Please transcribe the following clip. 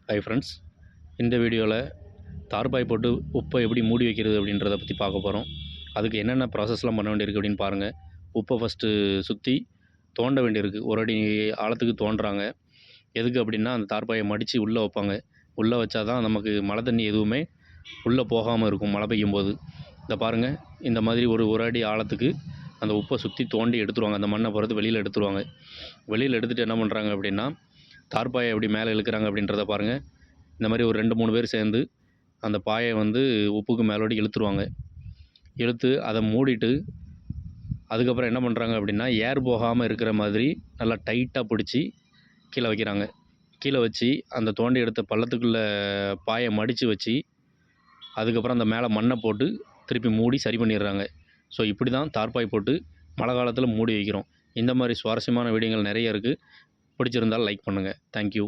Hi friends, இந்த வீடியோவில் தார்பாய் போட்டு உப்பை எப்படி மூடி வைக்கிறது அப்படின்றத பற்றி பார்க்க போகிறோம். அதுக்கு என்னென்ன ப்ராசஸ்லாம் பண்ண வேண்டியிருக்கு அப்படின்னு பாருங்கள். உப்பை ஃபஸ்ட்டு சுற்றி தோண்ட வேண்டியிருக்கு. ஒரு அடி ஆழத்துக்கு தோண்டுறாங்க. எதுக்கு அப்படின்னா அந்த தார்பாயை மடித்து உள்ளே வைப்பாங்க. உள்ளே வச்சா தான் நமக்கு மழை தண்ணி எதுவுமே உள்ளே போகாமல் இருக்கும் மழை பெய்யும்போது. இதை பாருங்கள், இந்த மாதிரி ஒரு அடி ஆழத்துக்கு அந்த உப்பை சுற்றி தோண்டி எடுத்துருவாங்க. அந்த மண்ணை பொறுத்து வெளியில் எடுத்துருவாங்க. வெளியில் எடுத்துகிட்டு என்ன பண்ணுறாங்க அப்படின்னா தார்பாயை எப்படி மேலே இழுக்கிறாங்க அப்படின்றத பாருங்கள். இந்த மாதிரி ஒரு 2-3 பேர் சேர்ந்து அந்த பாயை வந்து உப்புக்கு மேலோடி இழுத்துருவாங்க. இழுத்து அதை மூடிட்டு அதுக்கப்புறம் என்ன பண்ணுறாங்க அப்படின்னா ஏர் போகாமல் இருக்கிற மாதிரி நல்லா டைட்டாக பிடிச்சி கீழே வைக்கிறாங்க. கீழே வச்சு அந்த தோண்டி எடுத்த பள்ளத்துக்குள்ளே பாயை மடித்து வச்சு அதுக்கப்புறம் அந்த மேலே மண்ணை போட்டு திருப்பி மூடி சரி பண்ணிடுறாங்க. ஸோ இப்படி தான் தார்பாய் போட்டு மழை காலத்தில் மூடி வைக்கிறோம். இந்த மாதிரி சுவாரஸ்யமான வீடியோங்கள் நிறைய இருக்குது. பிடிச்சிருந்தால் லைக் பண்ணுங்கள். தேங்க்யூ.